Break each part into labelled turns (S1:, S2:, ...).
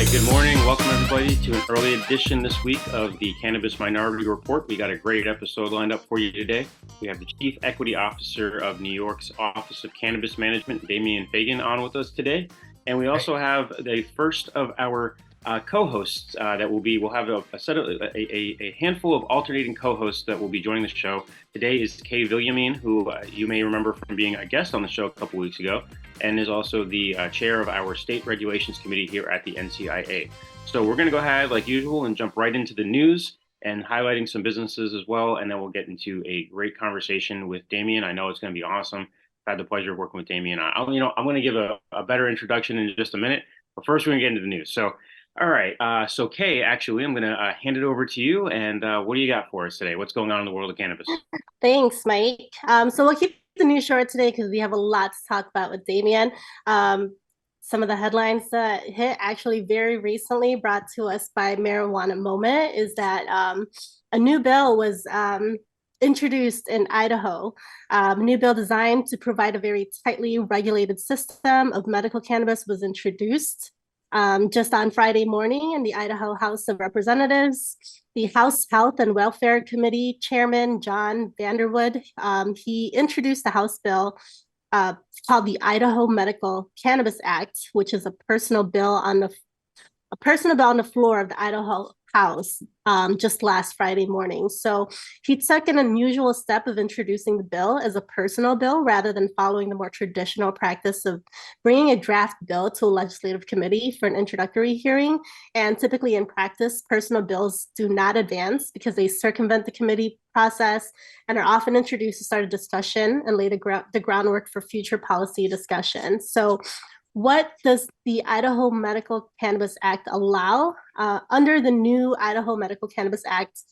S1: right, good morning. Welcome everybody to an early edition this week of the Cannabis Minority Report. We got a great episode lined up for you today. We have the Chief Equity Officer of New York's Office of Cannabis Management, Damian Fagon, on with us today. And we also have the first of our co-hosts we'll have a handful of alternating co-hosts that will be joining the show. Today is Villamin, who you may remember from being a guest on the show a couple weeks ago, and is also the chair of our state regulations committee here at the NCIA. So we're going to go ahead, like usual, and jump right into the news and highlighting some businesses as well, and then we'll get into a great conversation with Damian. I know it's going to be awesome. I've had the pleasure of working with Damian. I'm going to give a better introduction in just a minute, but first we're going to get into the news. So, all right. So Kay, actually, I'm going to hand it over to you. And what do you got for us today? What's going on in the world of cannabis?
S2: Thanks, Mike. So we'll keep the news short today because we have a lot to talk about with Damian. Some of the headlines that hit actually very recently, brought to us by Marijuana Moment, is that a new bill was introduced in Idaho. A new bill designed to provide a very tightly regulated system of medical cannabis was introduced just on Friday morning in the Idaho House of Representatives. The House Health and Welfare Committee Chairman, John Vanderwood, he introduced the House bill called the Idaho Medical Cannabis Act, which is a personal bill on the floor of the Idaho House just last Friday morning. So he took an unusual step of introducing the bill as a personal bill rather than following the more traditional practice of bringing a draft bill to a legislative committee for an introductory hearing. And typically in practice, personal bills do not advance because they circumvent the committee process and are often introduced to start a discussion and lay the groundwork for future policy discussion. So what does the Idaho Medical Cannabis Act allow? Under the new Idaho Medical Cannabis Act,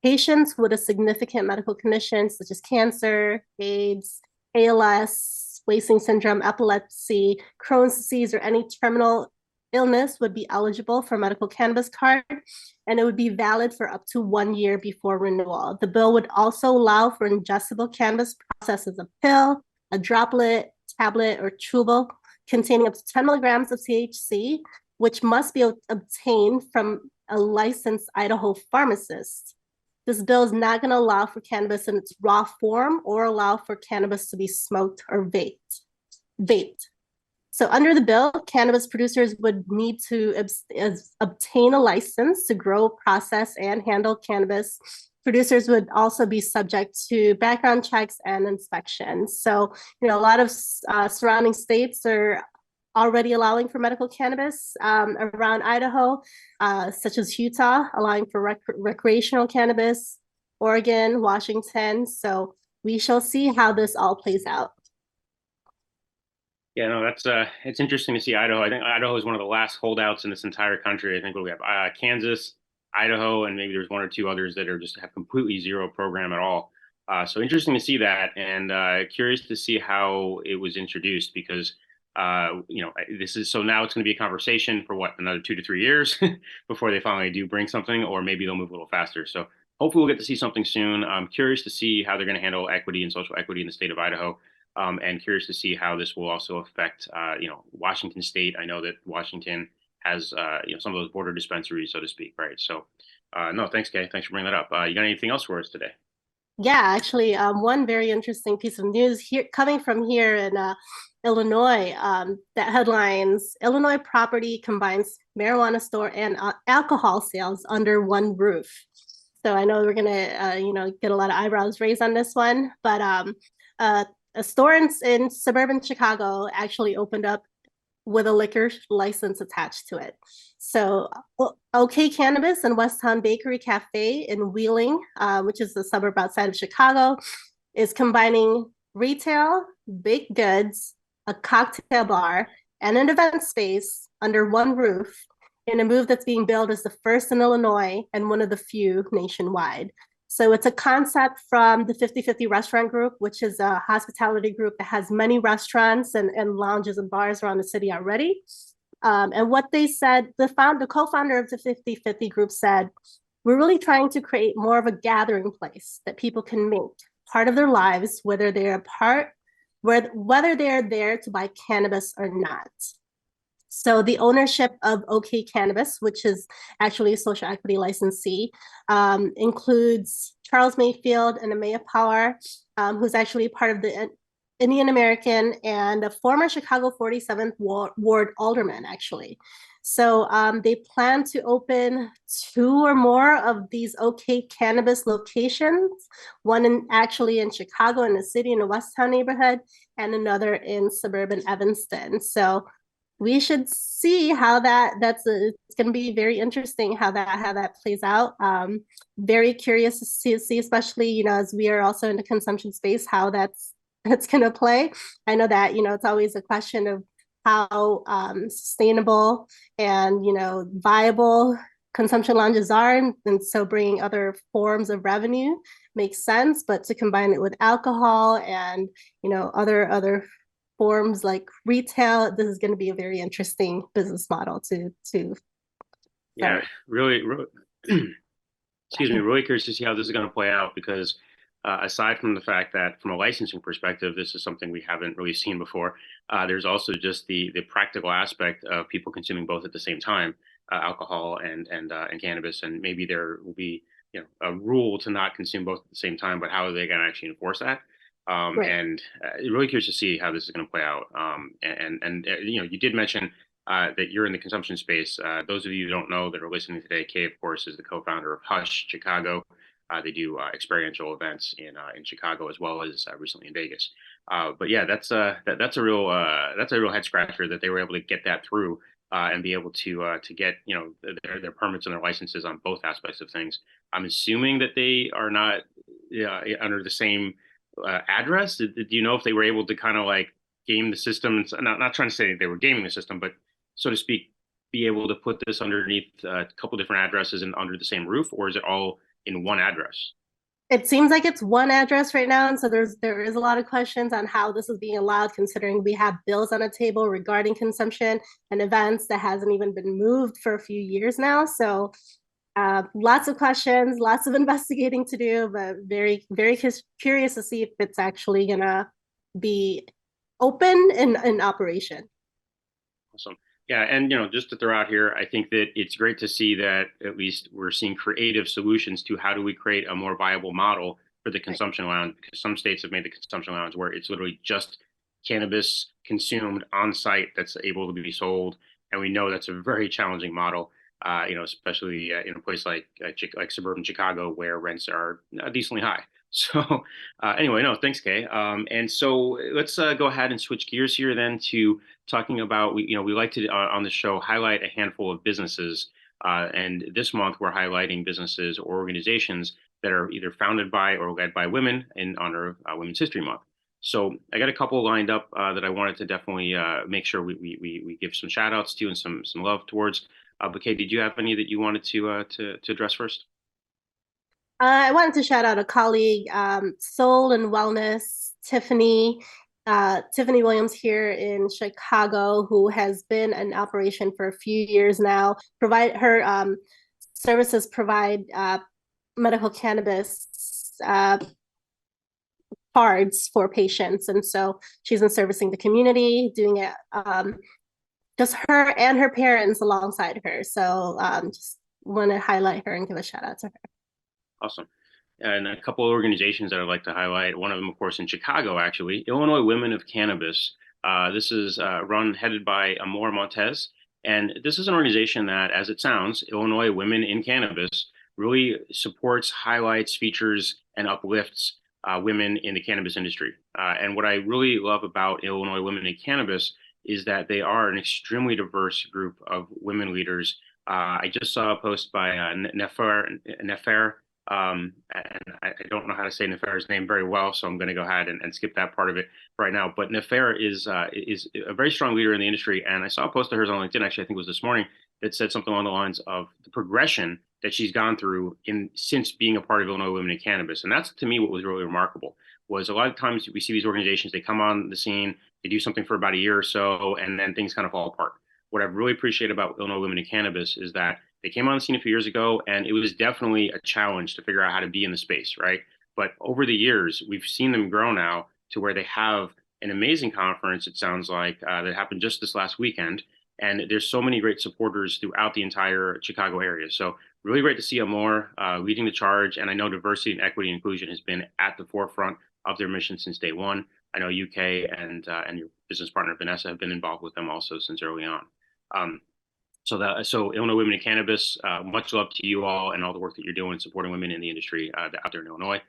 S2: patients with a significant medical condition such as cancer, AIDS, ALS, wasting syndrome, epilepsy, Crohn's disease, or any terminal illness would be eligible for a medical cannabis card, and it would be valid for up to 1 year before renewal. The bill would also allow for ingestible cannabis processed as a pill, a droplet, tablet, or chewable containing up to 10 milligrams of THC, which must be obtained from a licensed Idaho pharmacist. This bill is not going to allow for cannabis in its raw form or allow for cannabis to be smoked or vaped. So under the bill, cannabis producers would need to obtain a license to grow, process, and handle cannabis. Producers would also be subject to background checks and inspections. So, a lot of surrounding states are already allowing for medical cannabis around Idaho, such as Utah, allowing for recreational cannabis, Oregon, Washington. So we shall see how this all plays out.
S1: Yeah, no, it's interesting to see Idaho. I think Idaho is one of the last holdouts in this entire country. I think we have Kansas, Idaho, and maybe there's one or two others that are just have completely zero program at all. So interesting to see that, and curious to see how it was introduced because this is so now it's going to be a conversation for another 2 to 3 years before they finally do bring something, or maybe they'll move a little faster. So hopefully we'll get to see something soon. I'm curious to see how they're going to handle equity and social equity in the state of Idaho. And curious to see how this will also affect, Washington State. I know that Washington has, some of those border dispensaries, so to speak, right? So, no, thanks, Kay. Thanks for bringing that up. You got anything else for us today?
S2: Yeah, actually, one very interesting piece of news here coming from here in Illinois that headlines: Illinois property combines marijuana store and alcohol sales under one roof. So I know we're gonna, get a lot of eyebrows raised on this one, but a store in suburban Chicago actually opened up with a liquor license attached to it. So OK Cannabis and Westtown Bakery Cafe in Wheeling, which is the suburb outside of Chicago, is combining retail, baked goods, a cocktail bar, and an event space under one roof in a move that's being billed as the first in Illinois and one of the few nationwide. So it's a concept from the 50/50 Restaurant Group, which is a hospitality group that has many restaurants and lounges and bars around the city already. And what they said, the co-founder of the 50/50 group said, we're really trying to create more of a gathering place that people can make part of their lives, whether they're there to buy cannabis or not. So the ownership of OK Cannabis, which is actually a social equity licensee, includes Charles Mayfield and Amaya Power, who's actually part of the Indian American and a former Chicago 47th Ward alderman, actually. So they plan to open 2 or more of these OK Cannabis locations, one actually in Chicago in the city in the Westtown neighborhood, and another in suburban Evanston. So we should see how it's going to be very interesting how that plays out. Very curious to see, especially as we are also in the consumption space, how that's going to play. I know that it's always a question of how sustainable and viable consumption lounges are, and so bringing other forms of revenue makes sense, but to combine it with alcohol and other forms like retail, this is going to be a very interesting business model to
S1: Yeah, really excuse me, really curious to see how this is going to play out because aside from the fact that from a licensing perspective, this is something we haven't really seen before, there's also just the practical aspect of people consuming both at the same time, alcohol and cannabis, and maybe there will be a rule to not consume both at the same time, but how are they going to actually enforce that?
S2: right.
S1: And really curious to see how this is going to play out. You did mention that you're in the consumption space. Those of you who don't know that are listening today, Kay, of course, is the co-founder of Hush Chicago. They do experiential events in Chicago as well as recently in Vegas. But yeah, that's a real head scratcher that they were able to get that through and be able to get their permits and their licenses on both aspects of things. I'm assuming that they are not under the same address. Do you know if they were able to kind of like game the system? And not trying to say they were gaming the system, but so to speak, be able to put this underneath a couple different addresses and under the same roof, or is it all in one address?
S2: It seems like it's one address right now, and so there is a lot of questions on how this is being allowed, considering we have bills on the table regarding consumption and events that hasn't even been moved for a few years now. So lots of questions, lots of investigating to do, but very, very curious to see if it's actually gonna be open and in operation.
S1: Awesome. Yeah, and just to throw out here, I think that it's great to see that at least we're seeing creative solutions to how do we create a more viable model for the
S2: Right.
S1: consumption lounge, because some states have made the consumption lounge where it's literally just cannabis consumed on site that's able to be sold, and we know that's a very challenging model. Especially in a place like suburban Chicago where rents are decently high. So anyway, no, thanks, Kay. And so let's go ahead and switch gears here then to talking about we like to on the show highlight a handful of businesses, and this month we're highlighting businesses or organizations that are either founded by or led by women in honor of Women's History Month. So I got a couple lined up that I wanted to definitely make sure we give some shout outs to and some love towards. But Kate, did you have any that you wanted to address first?
S2: I wanted to shout out a colleague, Soul and Wellness, Tiffany Williams here in Chicago, who has been in operation for a few years now. Provide her services provide medical cannabis cards for patients, and so she's been servicing the community, doing it just her and her parents alongside her. So just want to highlight her and give a shout out to her.
S1: Awesome. And a couple of organizations that I'd like to highlight. One of them, of course, in Chicago, actually, Illinois Women of Cannabis. This is headed by Amor Montez. And this is an organization that, as it sounds, Illinois Women in Cannabis really supports, highlights, features, and uplifts women in the cannabis industry. And what I really love about Illinois Women in Cannabis is that they are an extremely diverse group of women leaders. I just saw a post by Nefer, and I don't know how to say Nefer's name very well, so I'm going to go ahead and skip that part of it right now. But Nefer is a very strong leader in the industry, and I saw a post of hers on LinkedIn. Actually, I think it was this morning that said something along the lines of the progression that she's gone through in since being a part of Illinois Women in Cannabis, and that's to me what was really remarkable. Was a lot of times we see these organizations, they come on the scene, they do something for about a year or so, and then things kind of fall apart. What I've really appreciated about Illinois Women in Cannabis is that they came on the scene a few years ago, and it was definitely a challenge to figure out how to be in the space, right? But over the years, we've seen them grow now to where they have an amazing conference, it sounds like, that happened just this last weekend. And there's so many great supporters throughout the entire Chicago area. So really great to see Amor leading the charge. And I know diversity and equity and inclusion has been at the forefront of their mission since day one. I know UK and your business partner Vanessa have been involved with them also since early on. Um, so Illinois Women in Cannabis, much love to you all and all the work that you're doing supporting women in the industry out there in Illinois,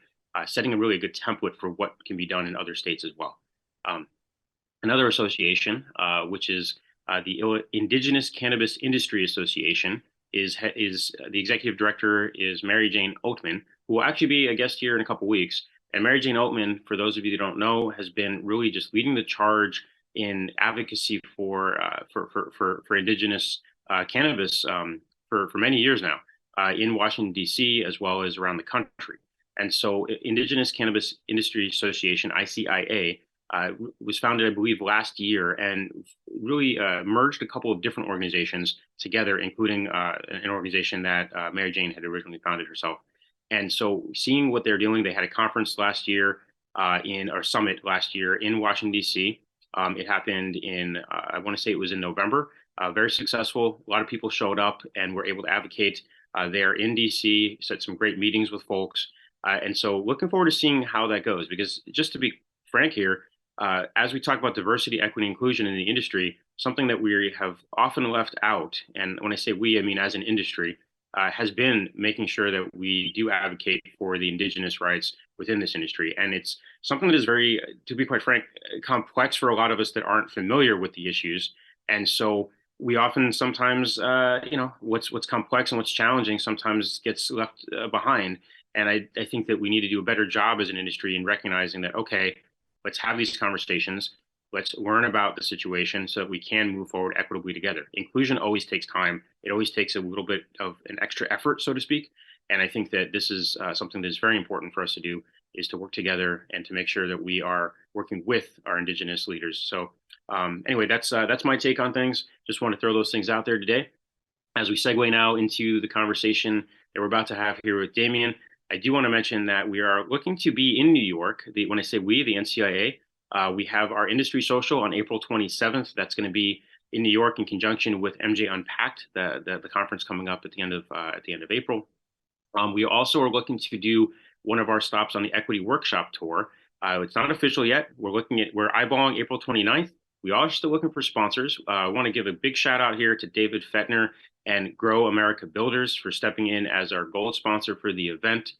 S1: setting a really good template for what can be done in other states as well. Um, Another association, which is the Indigenous Cannabis Industry Association, is the executive director is Mary Jane Oatman, who will actually be a guest here in a couple weeks. And Mary Jane Oatman, for those of you that don't know, has been really just leading the charge in advocacy for Indigenous cannabis for many years now in Washington D.C. as well as around the country. And so, Indigenous Cannabis Industry Association (ICIA) was founded, I believe, last year and really merged a couple of different organizations together, including an organization that Mary Jane had originally founded herself. And so, seeing what they're doing, they had a conference last year or summit last year in Washington D.C. It happened in, I want to say it was in November. Very successful. A lot of people showed up and were able to advocate there in DC. Set some great meetings with folks, and so looking forward to seeing how that goes. Because just to be frank here, as we talk about diversity, equity, inclusion in the industry, something that we have often left out, and when I say we, I mean as an industry, has been making sure that we do advocate for the indigenous rights within this industry. And it's something that is very, to be quite frank, complex for a lot of us that aren't familiar with the issues. And so we often sometimes, what's complex and what's challenging sometimes gets left behind. And I think that we need to do a better job as an industry in recognizing that, okay, let's have these conversations. Let's learn about the situation so that we can move forward equitably together. Inclusion always takes time. It always takes a little bit of an extra effort, so to speak. And I think that this is something that is very important for us to do, is to work together and to make sure that we are working with our Indigenous leaders. So anyway, that's my take on things. Just want to throw those things out there today. As we segue now into the conversation that we're about to have here with Damian, I do want to mention that we are looking to be in New York. When I say we, the NCIA, we have our industry social on April 27th. That's going to be in New York in conjunction with MJ Unpacked, the conference coming up at the end of April. We also are looking to do one of our stops on the Equity Workshop Tour. It's not official yet. We're eyeballing April 29th. We are still looking for sponsors. I want to give a big shout out here to David Fettner and Grow America Builders for stepping in as our gold sponsor for the event.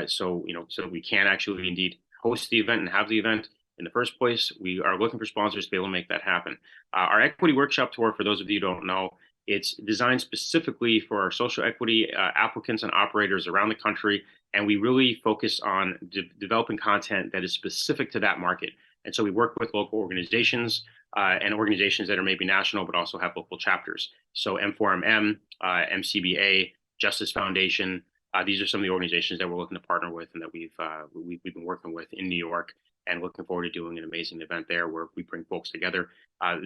S1: So we can actually indeed host the event and have the event in the first place. We are looking for sponsors to be able to make that happen. Our Equity Workshop Tour, for those of you who don't know, it's designed specifically for our social equity applicants and operators around the country. And we really focus on developing content that is specific to that market. And so we work with local organizations and organizations that are maybe national, but also have local chapters. So M4MM, MCBA, Justice Foundation, these are some of the organizations that we're looking to partner with and that we've been working with in New York, and looking forward to doing an amazing event there where we bring folks together.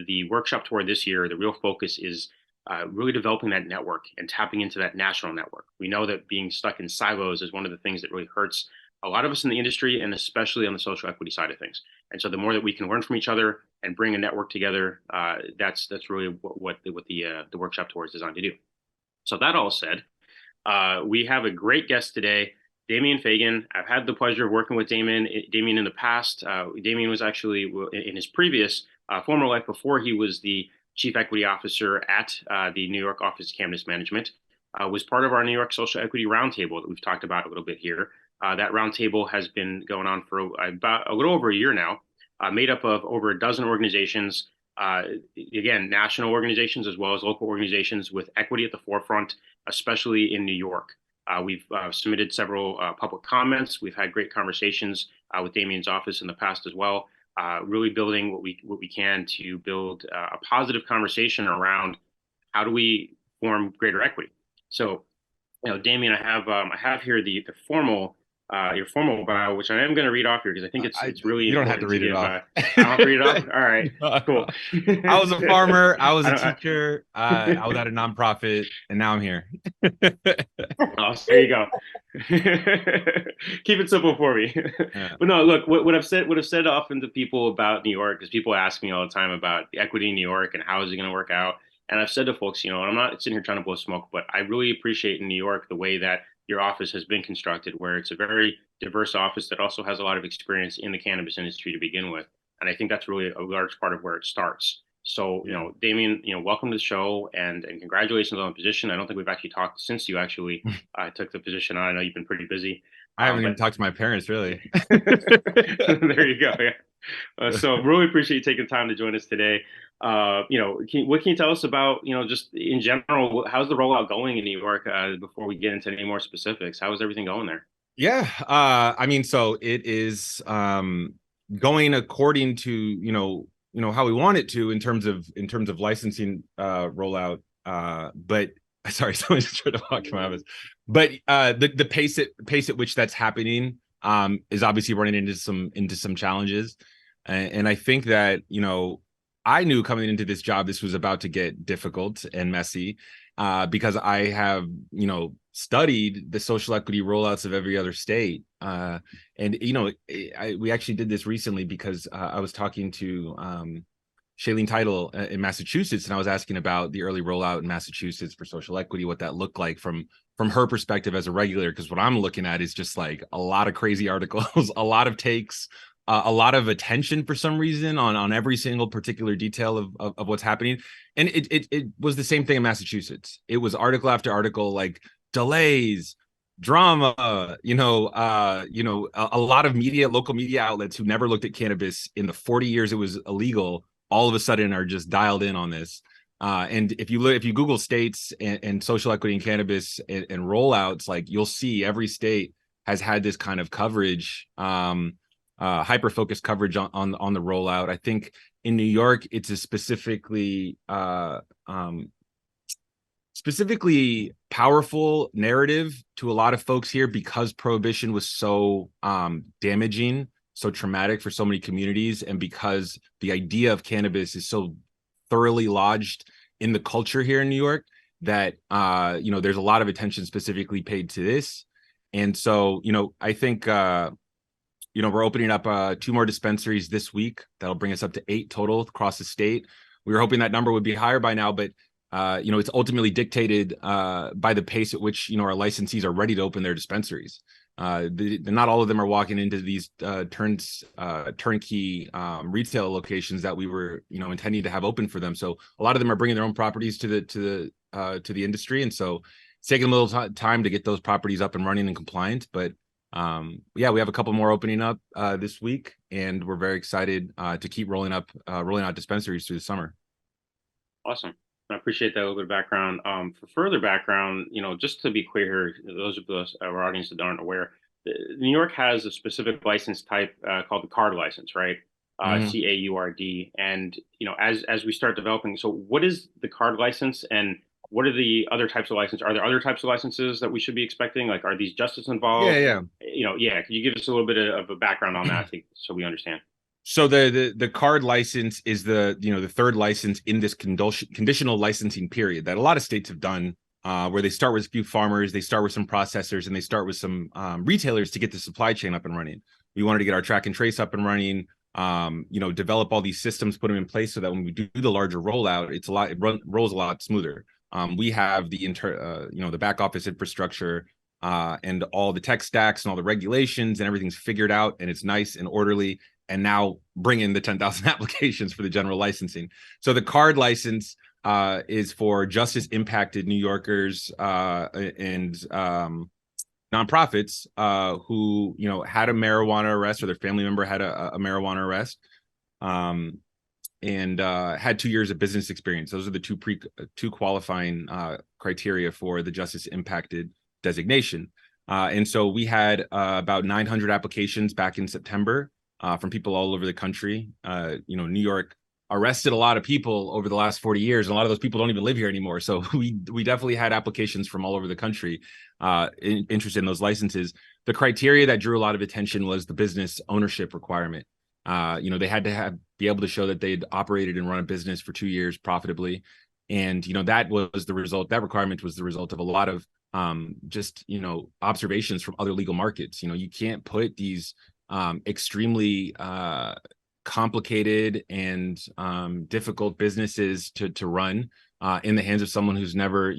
S1: The workshop tour this year, the real focus is really developing that network and tapping into that national network. We know that being stuck in silos is one of the things that really hurts a lot of us in the industry, and especially on the social equity side of things. And so the more that we can learn from each other and bring a network together, that's really what the workshop tour is designed to do. So that all said, we have a great guest today, Damian Fagon. I've had the pleasure of working with Damian in the past. Damian was actually in his previous former life, before he was the Chief Equity Officer at the New York Office of Cannabis Management, was part of our New York Social Equity Roundtable that we've talked about a little bit here. That roundtable has been going on for about a little over a year now, made up of over a dozen organizations, again, national organizations as well as local organizations with equity at the forefront, especially in New York. We've submitted several public comments. We've had great conversations with Damian's office in the past as well, really building what we can to build a positive conversation around how do we form greater equity. So, Damian, I have here the formal your formal bio, which I am going to read off here because I think it's really
S3: you don't have to read it off.
S1: I don't have to read it off. All right, cool.
S3: I was a farmer. I was a teacher. I was at a nonprofit, and now I'm here.
S1: Oh, so there you go. Keep it simple for me. Yeah. But no, look, what I've said often to people about New York is people ask me all the time about equity in New York and how is it going to work out. And I've said to folks, and I'm not sitting here trying to blow smoke, but I really appreciate in New York the way that your office has been constructed, where it's a very diverse office that also has a lot of experience in the cannabis industry to begin with. And I think that's really a large part of where it starts. So, Damian, welcome to the show and congratulations on the position. I don't think we've actually talked since you actually took the position on. I know you've been pretty busy.
S3: I haven't even talked to my parents, really.
S1: There you go. Yeah. So really appreciate you taking time to join us today. What can you tell us about, just in general, how's the rollout going in New York before we get into any more specifics? How is everything going there?
S3: Yeah. I mean, so it is going according to, how we want it to in terms of licensing rollout. But sorry, someone's trying to walk my office. But the pace at which that's happening is obviously running into some challenges. And I think that, I knew coming into this job, this was about to get difficult and messy because I have, studied the social equity rollouts of every other state. We actually did this recently because I was talking to Shailene Title in Massachusetts, and I was asking about the early rollout in Massachusetts for social equity, what that looked like from her perspective as a regulator, because what I'm looking at is just like a lot of crazy articles, a lot of takes, a lot of attention for some reason on every single particular detail of what's happening. And it was the same thing in Massachusetts. It was article after article, like delays, drama, a lot of local media outlets who never looked at cannabis in the 40 years it was illegal, all of a sudden are just dialed in on this. And if you Google states and social equity in cannabis and rollouts, like you'll see every state has had this kind of coverage, hyper-focused coverage on the rollout. I think in New York, it's a specifically powerful narrative to a lot of folks here because prohibition was so damaging, so traumatic for so many communities, and because the idea of cannabis is so thoroughly lodged in the culture here in New York that there's a lot of attention specifically paid to this. And so, I think we're opening up 2 more dispensaries this week. That'll bring us up to 8 total across the state. We were hoping that number would be higher by now, but it's ultimately dictated by the pace at which our licensees are ready to open their dispensaries. Not all of them are walking into these turnkey retail locations that we were intending to have open for them. So a lot of them are bringing their own properties to the industry, and so it's taking a little time to get those properties up and running and compliant. But we have a couple more opening up this week, and we're very excited to keep rolling out dispensaries through the summer.
S1: Awesome. I appreciate that little bit of background. For further background, just to be clear here, those of our audience that aren't aware, New York has a specific license type called the card license, right? CAURD. And as we start developing, so what is the card license, and what are the other types of licenses? Are there other types of licenses that we should be expecting? Like, are these justice involved?
S3: Yeah.
S1: Can you give us a little bit of a background on that, so we understand?
S3: So the card license is the third license in this conditional licensing period that a lot of states have done, where they start with a few farmers, they start with some processors, and they start with some retailers to get the supply chain up and running. We wanted to get our track and trace up and running, develop all these systems, put them in place so that when we do the larger rollout, it rolls a lot smoother. We have the back office infrastructure and all the tech stacks and all the regulations and everything's figured out, and it's nice and orderly. And now bring in the 10,000 applications for the general licensing. So the card license is for justice impacted New Yorkers and nonprofits who had a marijuana arrest, or their family member had a marijuana arrest, and had 2 years of business experience. Those are the two qualifying criteria for the justice impacted designation. And so we had about 900 applications back in September. From people all over the country. New York arrested a lot of people over the last 40 years, and a lot of those people don't even live here anymore. So we definitely had applications from all over the country interested in those licenses. The criteria that drew a lot of attention was the business ownership requirement. They had to be able to show that they'd operated and run a business for 2 years profitably. And, that was the result. That requirement was the result of a lot of observations from other legal markets. You can't put these extremely complicated and difficult businesses to run in the hands of someone who's never,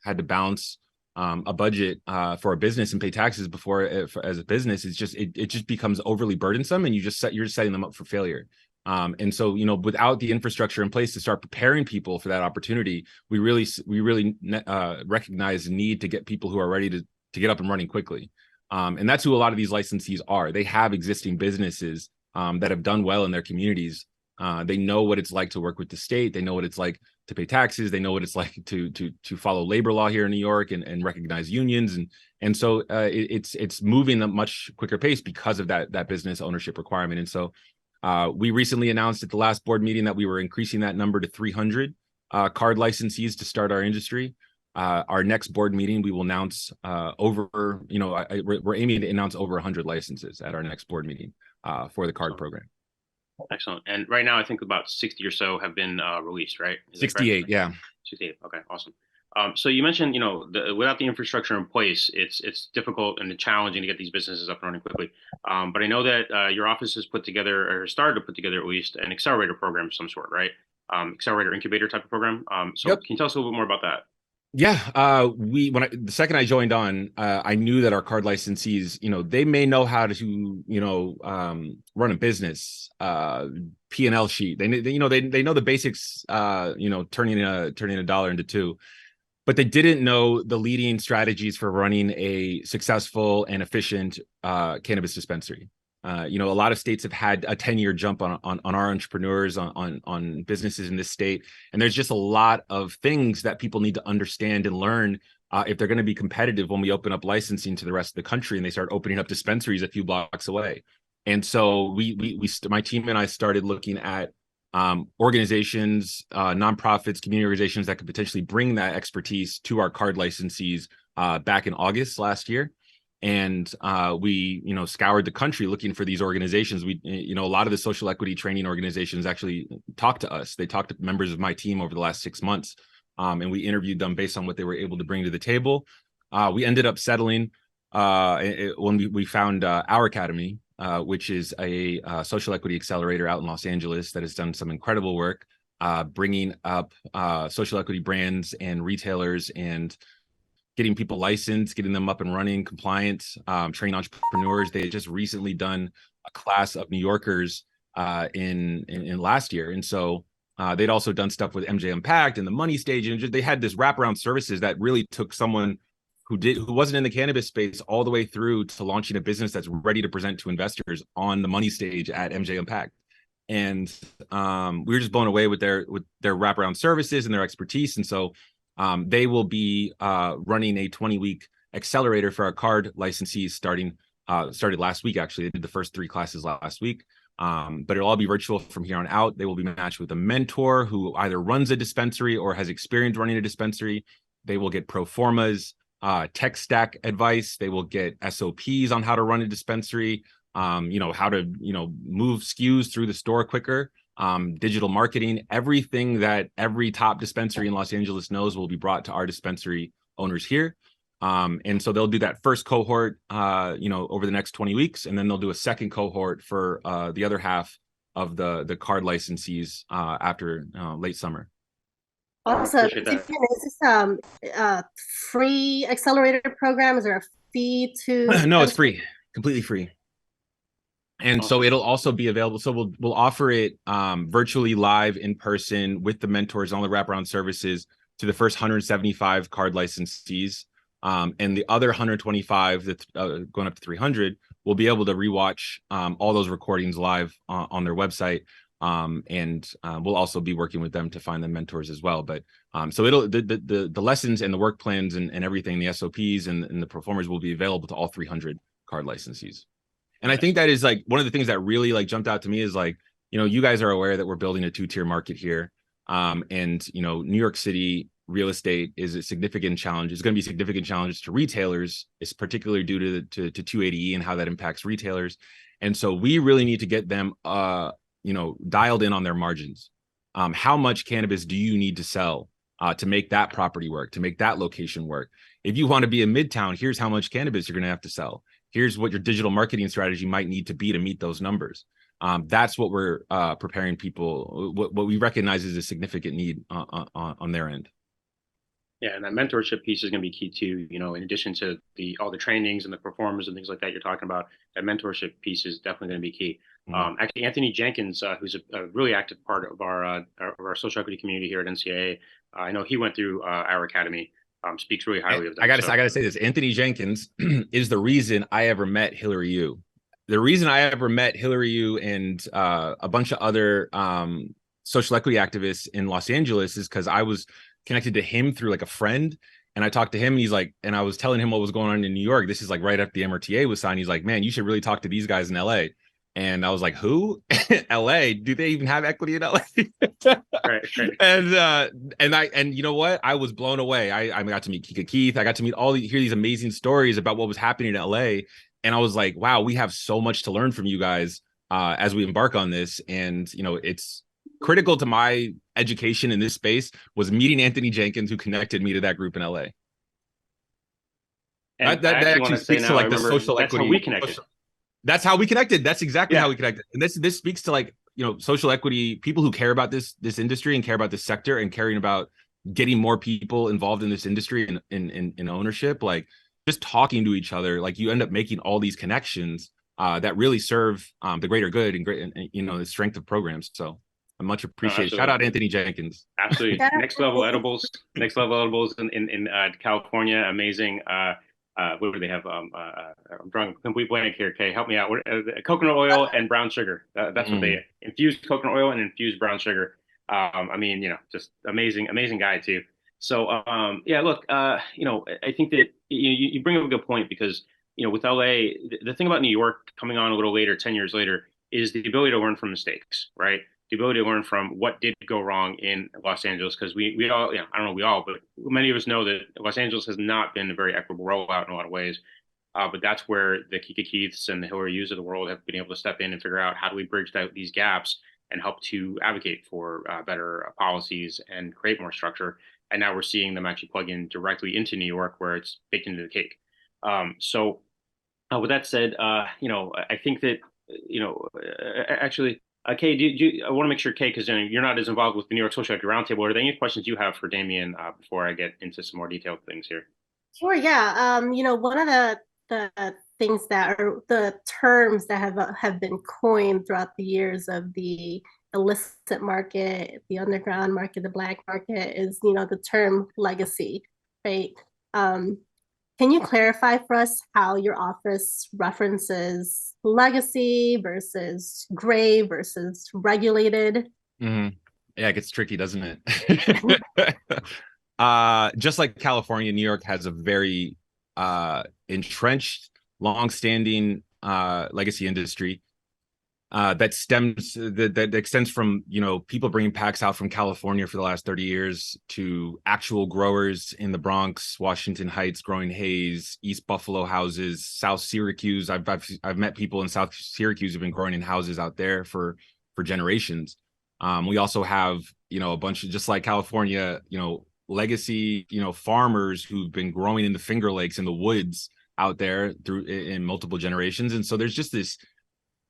S3: had to balance a budget for a business and pay taxes before as a business. It just becomes overly burdensome, and you're just setting them up for failure. And so, without the infrastructure in place to start preparing people for that opportunity, we really recognize the need to get people who are ready to get up and running quickly. And that's who a lot of these licensees are. They have existing businesses that have done well in their communities. They know what it's like to work with the state. They know what it's like to pay taxes. They know what it's like to follow labor law here in New York and recognize unions. And so it's moving at a much quicker pace because of that business ownership requirement. And so we recently announced at the last board meeting that we were increasing that number to 300 card licensees to start our industry. Our next board meeting, we will announce we're aiming to announce over 100 licenses at our next board meeting for the card program.
S1: Excellent. And right now, I think about 60 or so have been released, right?
S3: 68, yeah.
S1: 68. Okay, awesome. So you mentioned, without the infrastructure in place, it's difficult and challenging to get these businesses up and running quickly. But I know that your office has put together, or started to put together at least, an accelerator program of some sort, right? Accelerator incubator type of program. So
S3: Yep.
S1: Can you tell us a little bit more about that?
S3: Yeah, the second I joined on, I knew that our card licensees, they may know how to, run a business, P&L sheet. They know the basics, turning a dollar into two, but they didn't know the leading strategies for running a successful and efficient cannabis dispensary. A lot of states have had a 10-year jump on our entrepreneurs, on businesses in this state. And there's just a lot of things that people need to understand and learn if they're going to be competitive when we open up licensing to the rest of the country and they start opening up dispensaries a few blocks away. And so my team and I started looking at organizations, nonprofits, community organizations that could potentially bring that expertise to our card licensees back in August last year. And we, scoured the country looking for these organizations. We, a lot of the social equity training organizations actually talked to us. They talked to members of my team over the last 6 months, and we interviewed them based on what they were able to bring to the table. We ended up settling when we found Our Academy, which is a social equity accelerator out in Los Angeles that has done some incredible work, bringing up social equity brands and retailers and getting people licensed, getting them up and running, compliant, training entrepreneurs. They had just recently done a class of New Yorkers in last year. And so they'd also done stuff with MJ Impact and the Money Stage. And they had this wraparound services that really took someone who wasn't in the cannabis space all the way through to launching a business that's ready to present to investors on the Money Stage at MJ Impact. And we were just blown away with their wraparound services and their expertise. And so they will be running a 20-week accelerator for our card licensees started last week. Actually, they did the first 3 classes last week, but it'll all be virtual from here on out. They will be matched with a mentor who either runs a dispensary or has experience running a dispensary. They will get pro formas, tech stack advice. They will get SOPs on how to run a dispensary, how to move SKUs through the store quicker. Digital marketing, everything that every top dispensary in Los Angeles knows will be brought to our dispensary owners here. And so they'll do that first cohort, over the next 20 weeks, and then they'll do a second cohort for the other half of the card licensees after late summer.
S2: Also, is this a free accelerator program? Is there a fee to?
S3: No, it's free, completely free. And so it'll also be available. So we'll offer it virtually, live, in person, with the mentors and all the wraparound services to the first 175 card licensees. And the other 125 that's going up to 300 will be able to rewatch all those recordings live on their website. And we'll also be working with them to find the mentors as well. But so the lessons and the work plans and everything, the SOPs and the performers will be available to all 300 card licensees. And I think that is like one of the things that really jumped out to me is you guys are aware that we're building a 2-tier market here. And New York City real estate is a significant challenge. It's going to be significant challenges to retailers. It's particularly due to 280E and how that impacts retailers. And so we really need to get them, dialed in on their margins. How much cannabis do you need to sell to make that property work, to make that location work? If you want to be in Midtown, here's how much cannabis you're going to have to sell. Here's what your digital marketing strategy might need to be to meet those numbers. That's what we're preparing people. What we recognize is a significant need on their end.
S1: Yeah, and that mentorship piece is going to be key too. In addition to all the trainings and the performers and things like that you're talking about, that mentorship piece is definitely going to be key. Actually, Anthony Jenkins, who's a really active part of our social equity community here at NCAA, I know he went through our academy. Speaks really highly of them.
S3: I gotta say this. Anthony Jenkins is the reason I ever met Hillary Yu. The reason I ever met Hillary Yu and a bunch of other social equity activists in Los Angeles is because I was connected to him through like a friend. And I talked to him and he's like, and I was telling him what was going on in New York. This is like right after the MRTA was signed. He's like, man, you should really talk to these guys in LA. And I was like, who? LA? Do they even have equity in LA?
S1: Right.
S3: And you know what? I was blown away. I got to meet Kika Keith. I got to hear these amazing stories about what was happening in LA. And I was like, wow, we have so much to learn from you guys as we embark on this. And, it's critical to my education in this space was meeting Anthony Jenkins, who connected me to that group in LA.
S1: And
S3: that actually speaks to like the social equity.
S1: That's how we connected.
S3: That's how we connected. That's exactly how we connected. And this speaks to like, social equity, people who care about this industry and care about this sector and caring about getting more people involved in this industry and in ownership, like just talking to each other, like you end up making all these connections that really serve the greater good and the strength of programs. So I much appreciate it. Shout out Anthony Jenkins.
S1: Absolutely. Next level edibles in California. Amazing. What do they have? I'm drawing a complete blank here. Okay, help me out. Coconut oil and brown sugar. That's what they infused coconut oil and infused brown sugar. Just amazing guy too. So look, I think that you bring up a good point because with LA, the thing about New York coming on a little later, 10 years later, is the ability to learn from mistakes, right? The ability to learn from what did go wrong in Los Angeles, because we all, I don't know we all, but many of us know that Los Angeles has not been a very equitable rollout in a lot of ways. But that's where the Kika Keiths and the Hillary Yus of the world have been able to step in and figure out how do we bridge these gaps and help to advocate for better policies and create more structure. And now we're seeing them actually plug in directly into New York, where it's baked into the cake. With that said, I think that actually. Kay, I want to make sure, Kay, because you're not as involved with the New York Social Equity Roundtable. Are there any questions you have for Damian before I get into some more detailed things here?
S2: Sure, yeah. One of the things that are the terms that have been coined throughout the years of the illicit market, the underground market, the black market is, the term legacy, right? Can you clarify for us how your office references legacy versus gray versus regulated?
S3: Yeah, it gets tricky, doesn't it? Just like California, New York has a very entrenched, long-standing legacy industry that extends from people bringing packs out from California for the last 30 years to actual growers in the Bronx, Washington Heights growing haze, East Buffalo houses, South Syracuse. I've met people in South Syracuse who've been growing in houses out there for generations. We also have a bunch of, just like California, legacy farmers who've been growing in the Finger Lakes in the woods out there in multiple generations. And so there's just this.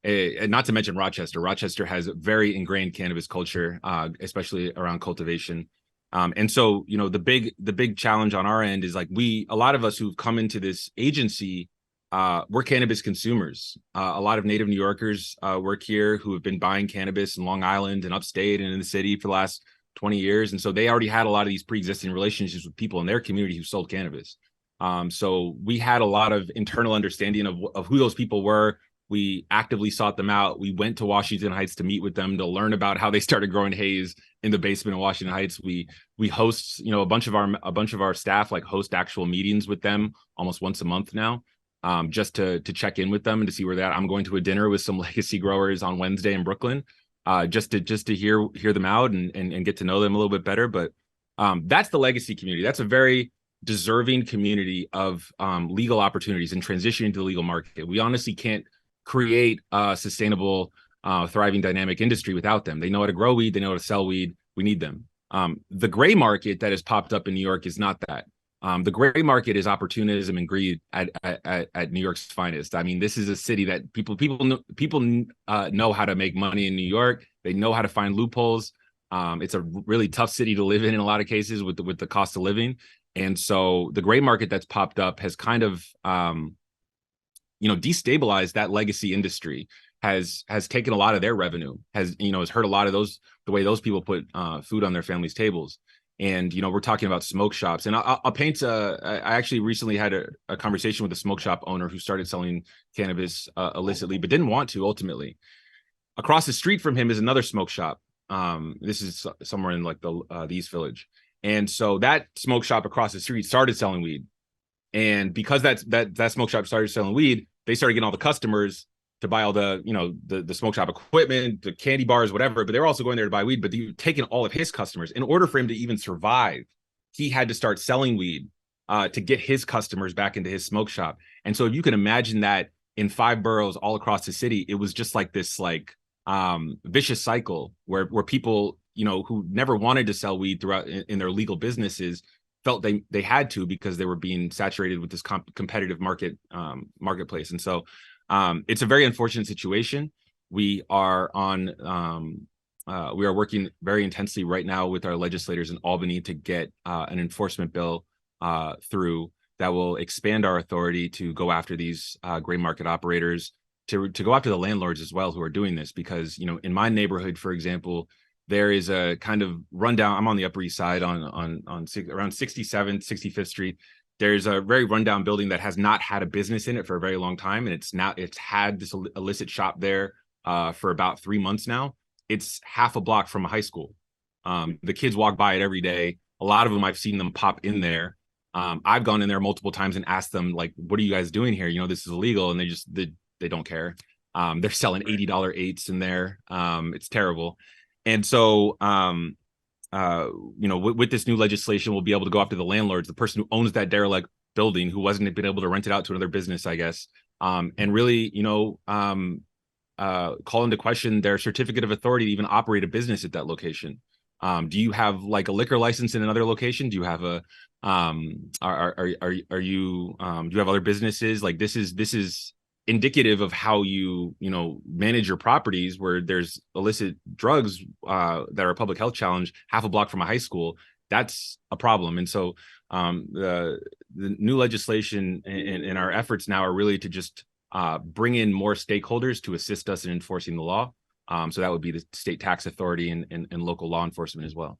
S3: Not to mention Rochester. Rochester has a very ingrained cannabis culture, especially around cultivation. And so, the big challenge on our end is like a lot of us who've come into this agency, we're cannabis consumers. A lot of native New Yorkers work here who have been buying cannabis in Long Island and upstate and in the city for the last 20 years. And so they already had a lot of these pre-existing relationships with people in their community who sold cannabis. So we had a lot of internal understanding of who those people were. We actively sought them out. We went to Washington Heights to meet with them to learn about how they started growing haze in the basement of Washington Heights. We host, a bunch of our staff like host actual meetings with them almost once a month now, just to check in with them and to see where they're at. I'm going to a dinner with some legacy growers on Wednesday in Brooklyn, just to hear them out and get to know them a little bit better. But that's the legacy community. That's a very deserving community of legal opportunities and transitioning to the legal market. We honestly can't create a sustainable, thriving, dynamic industry without them. They know how to grow weed. They know how to sell weed. We need them. The gray market that has popped up in New York is not that. The gray market is opportunism and greed at New York's finest. I mean, this is a city that know how to make money in New York. They know how to find loopholes. It's a really tough city to live in a lot of cases with the cost of living. And so the gray market that's popped up has kind of destabilized that legacy industry, has taken a lot of their revenue, has hurt a lot of the way those people put food on their families' tables. And, we're talking about smoke shops. And I'll paint I actually recently had a conversation with a smoke shop owner who started selling cannabis illicitly, but didn't want to ultimately. Across the street from him is another smoke shop. This is somewhere in like the East Village. And so that smoke shop across the street started selling weed. And because that smoke shop started selling weed, they started getting all the customers to buy all the smoke shop equipment, the candy bars, whatever. But they were also going there to buy weed. But they taking all of his customers. In order for him to even survive, he had to start selling weed to get his customers back into his smoke shop. And so if you can imagine that in 5 boroughs all across the city, it was just like this vicious cycle where people who never wanted to sell weed throughout in their legal businesses felt they had to, because they were being saturated with this competitive marketplace. And so it's a very unfortunate situation. We are working very intensely right now with our legislators in Albany to get an enforcement bill through that will expand our authority to go after these gray market operators, to go after the landlords as well who are doing this. Because in my neighborhood, for example, there is a kind of rundown. I'm on the Upper East Side on around 67th, 65th Street. There's a very rundown building that has not had a business in it for a very long time, and it's had this illicit shop there for about 3 months now. It's half a block from a high school. The kids walk by it every day. A lot of them, I've seen them pop in there. I've gone in there multiple times and asked them, like, what are you guys doing here? This is illegal. And they don't care. They're selling $80 eighths in there. It's terrible. And so, with this new legislation, we'll be able to go after the landlords, the person who owns that derelict building, who wasn't been able to rent it out to another business, I guess, and really, call into question their certificate of authority to even operate a business at that location. Do you have like a liquor license in another location? Do you have do you have other businesses? Like this is indicative of how you manage your properties, where there's illicit drugs that are a public health challenge half a block from a high school. That's a problem. And so the new legislation and our efforts now are really to just bring in more stakeholders to assist us in enforcing the law. So that would be the state tax authority and local law enforcement as well.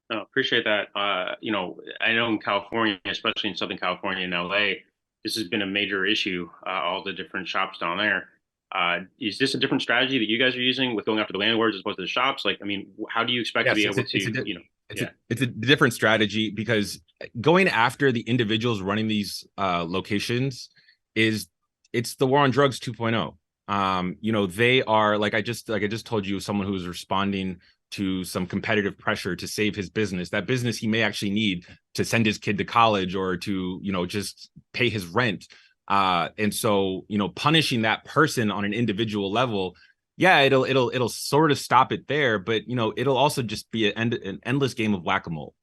S1: No, appreciate that. I know in California, especially in Southern California and LA, this has been a major issue, all the different shops down there. Is this a different strategy that you guys are using with going after the landlords as opposed to the shops? Like, I mean, how do you expect to be able to,
S3: It's a different strategy, because going after the individuals running these locations it's the war on drugs 2.0. They are, like I just told you, someone who's responding to some competitive pressure to save his business. That business he may actually need to send his kid to college or to, just pay his rent. And so, punishing that person on an individual level, yeah, it'll sort of stop it there, but it'll also just be an endless game of whack-a-mole.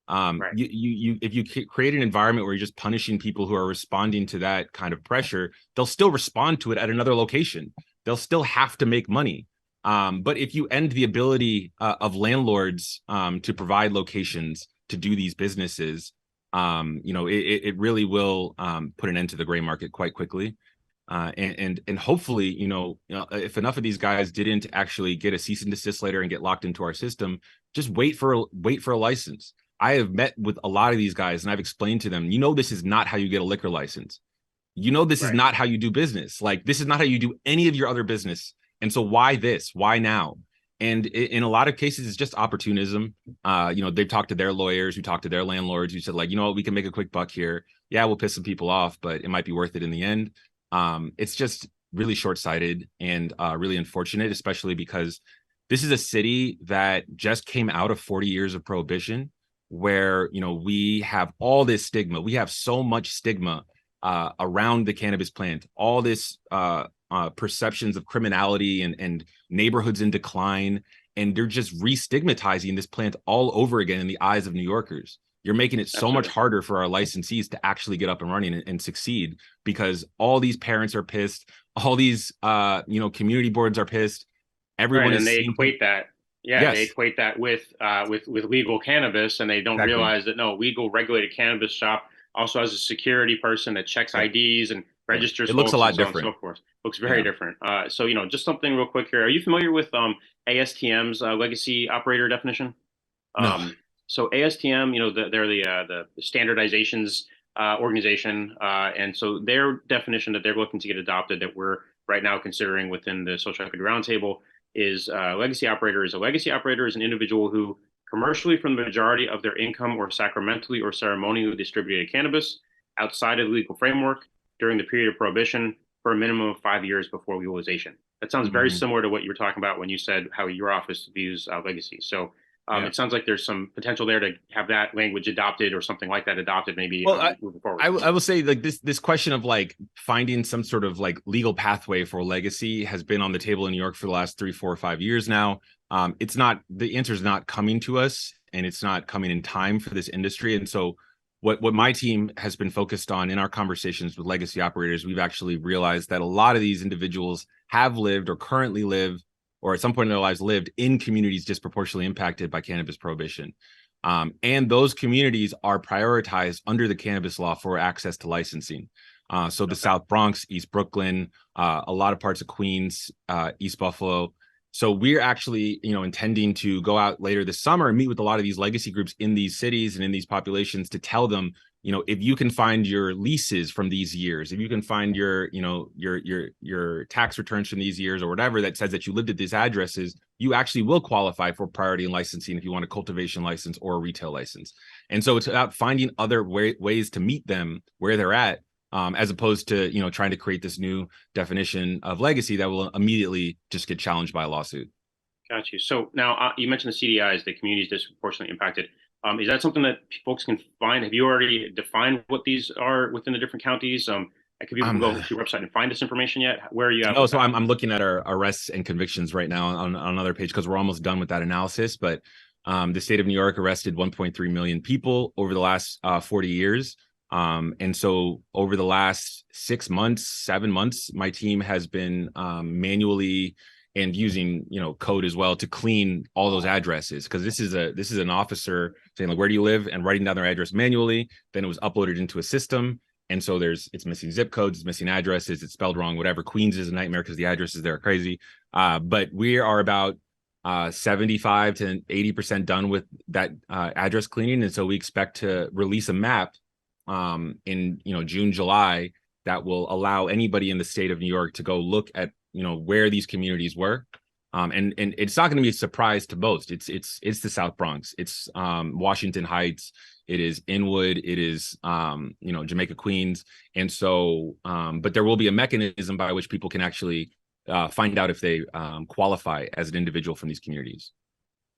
S3: Right. If you create an environment where you're just punishing people who are responding to that kind of pressure, they'll still respond to it at another location. They'll still have to make money. But if you end the ability of landlords to provide locations to do these businesses, it really will put an end to the gray market quite quickly. And hopefully, if enough of these guys didn't actually get a cease and desist letter and get locked into our system, just wait for a license. I have met with a lot of these guys and I've explained to them, this is not how you get a liquor license. This is not how you do business. Like, this is not how you do any of your other business. And so why this? Why now? And in a lot of cases, it's just opportunism. They've talked to their lawyers, who talked to their landlords, who said, like, we can make a quick buck here. Yeah, we'll piss some people off, but it might be worth it in the end. It's just really short-sighted and really unfortunate, especially because this is a city that just came out of 40 years of prohibition, where, we have all this stigma. We have so much stigma around the cannabis plant, all this perceptions of criminality and neighborhoods in decline. And they're just re-stigmatizing this plant all over again in the eyes of New Yorkers. you're making it so much
S1: Absolutely.
S3: harder for our licensees to actually get up and running and succeed, because all these parents are pissed, all these community boards are pissed.
S1: Right,
S3: Everyone
S1: and
S3: is
S1: they
S3: seeing
S1: equate that, yeah, they
S3: yes,
S1: equate that with legal cannabis, and they don't
S3: exactly.
S1: realize that no, legal regulated cannabis shop also has a security person that checks
S3: Yep.
S1: IDs and
S3: Yep.
S1: registers
S3: It looks a
S1: folks and
S3: lot
S1: so on and
S3: different.
S1: so forth. Looks very
S3: Yeah.
S1: different. So just something real quick here. Are you familiar with ASTM's legacy operator definition?
S3: No.
S1: So ASTM, they're the standardizations organization, and so their definition that they're looking to get adopted, that we're right now considering within the Social Equity Roundtable, is legacy operator. Is a legacy operator is an individual who commercially, from the majority of their income, or sacramentally or ceremonially distributed cannabis outside of the legal framework during the period of prohibition for a minimum of 5 years before legalization. That sounds very
S3: Mhm.
S1: similar to what you were talking about when you said how your office views legacy. So
S3: Yeah.
S1: it sounds like there's some potential there to have that language adopted or something like that adopted, maybe
S3: Well,
S1: moving forward.
S3: I will say, like, this question of like finding some sort of like legal pathway for legacy has been on the table in New York for the last 3, 4, 5 years now. It's not, the answer is not coming to us, and it's not coming in time for this industry. And so what my team has been focused on in our conversations with legacy operators, we've actually realized that a lot of these individuals have lived or currently live, or at some point in their lives lived, in communities disproportionately impacted by cannabis prohibition. And those communities are prioritized under the cannabis law for access to licensing. So the
S1: Okay.
S3: South Bronx, East Brooklyn, a lot of parts of Queens, East Buffalo. So we're actually, intending to go out later this summer and meet with a lot of these legacy groups in these cities and in these populations to tell them, if you can find your leases from these years, if you can find your, your tax returns from these years or whatever that says that you lived at these addresses, you actually will qualify for priority in licensing if you want a cultivation license or a retail license. And so it's about finding other ways to meet them where they're at, as opposed to, trying to create this new definition of legacy that will immediately just get challenged by a lawsuit.
S1: Got you. So now you mentioned the CDIs, the communities disproportionately impacted. Is that something that folks can find? Have you already defined what these are within the different counties? Could people
S3: Um,
S1: go to your website and find this information yet? Where are you at
S3: no,
S1: with
S3: so
S1: that?
S3: I'm looking at our arrests and convictions right now on another page, because we're almost done with that analysis. But the state of New York arrested 1.3 million people over the last 40 years. And so over the last 6 months, 7 months, my team has been manually and using, code as well to clean all those addresses, because this is an officer saying, like, where do you live, and writing down their address manually. Then it was uploaded into a system. And so it's missing zip codes, it's missing addresses, it's spelled wrong, whatever. Queens is a nightmare because the addresses there are crazy. But we are about 75 to 80% done with that address cleaning. And so we expect to release a map in June, July, that will allow anybody in the state of New York to go look at where these communities were. And it's not going to be a surprise to most. It's the South Bronx, it's Washington Heights, it is Inwood, it is Jamaica, Queens. And so but there will be a mechanism by which people can actually find out if they qualify as an individual from these communities.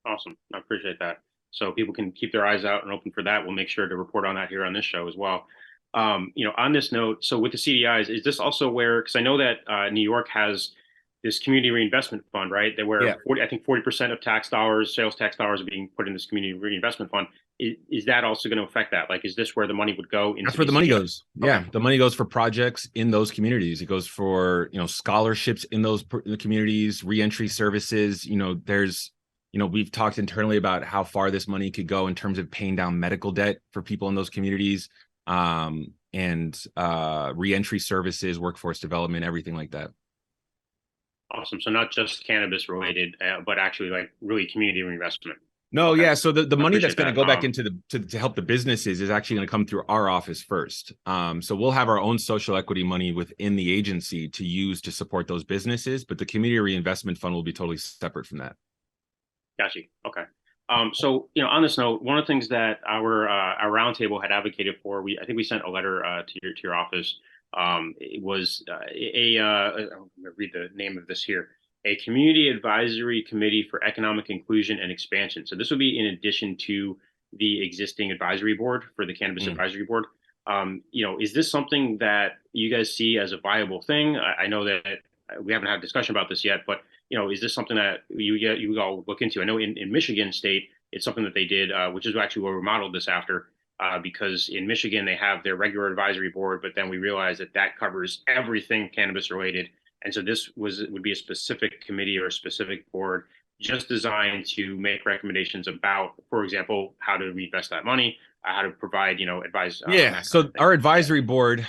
S1: Awesome. I appreciate that. So people can keep their eyes out and open for that. We'll make sure to report on that here on this show as well. On this note, so with the CDIs, is this also where, because I know that New York has this community reinvestment fund, right? That where
S3: Yeah.
S1: 40% of tax dollars, sales tax dollars, are being put in this community reinvestment fund. Is that also going to affect that? Like, is this where the money would go into?
S3: That's where the money goes. Yeah,
S1: Okay.
S3: the money goes for projects in those communities. It goes for scholarships in those communities, reentry services. There's we've talked internally about how far this money could go in terms of paying down medical debt for people in those communities, and reentry services, workforce development, everything like that.
S1: Awesome. So not just cannabis related, but actually like really community reinvestment.
S3: No,
S1: Okay.
S3: yeah. So the
S1: I
S3: money that's
S1: appreciate
S3: going to
S1: that.
S3: go back into to help the businesses is actually going to come through our office first. So we'll have our own social equity money within the agency to use to support those businesses, but the community reinvestment fund will be totally separate from that.
S1: Got you. Okay. So on this note, one of the things that our roundtable had advocated for, I think we sent a letter to your office. It was I'm going to read the name of this here: a community advisory committee for economic inclusion and expansion. So this would be in addition to the existing advisory board for the Cannabis Advisory Board. Is this something that you guys see as a viable thing? I know that we haven't had a discussion about this yet, but is this something that you all look into? I know in Michigan State, it's something that they did, which is actually where we modeled this after. because in Michigan they have their regular advisory board, but then we realized that that covers everything cannabis related. And so this would be a specific committee or a specific board just designed to make recommendations about, for example, how to reinvest that money, how to provide, advice.
S3: Yeah. So our advisory board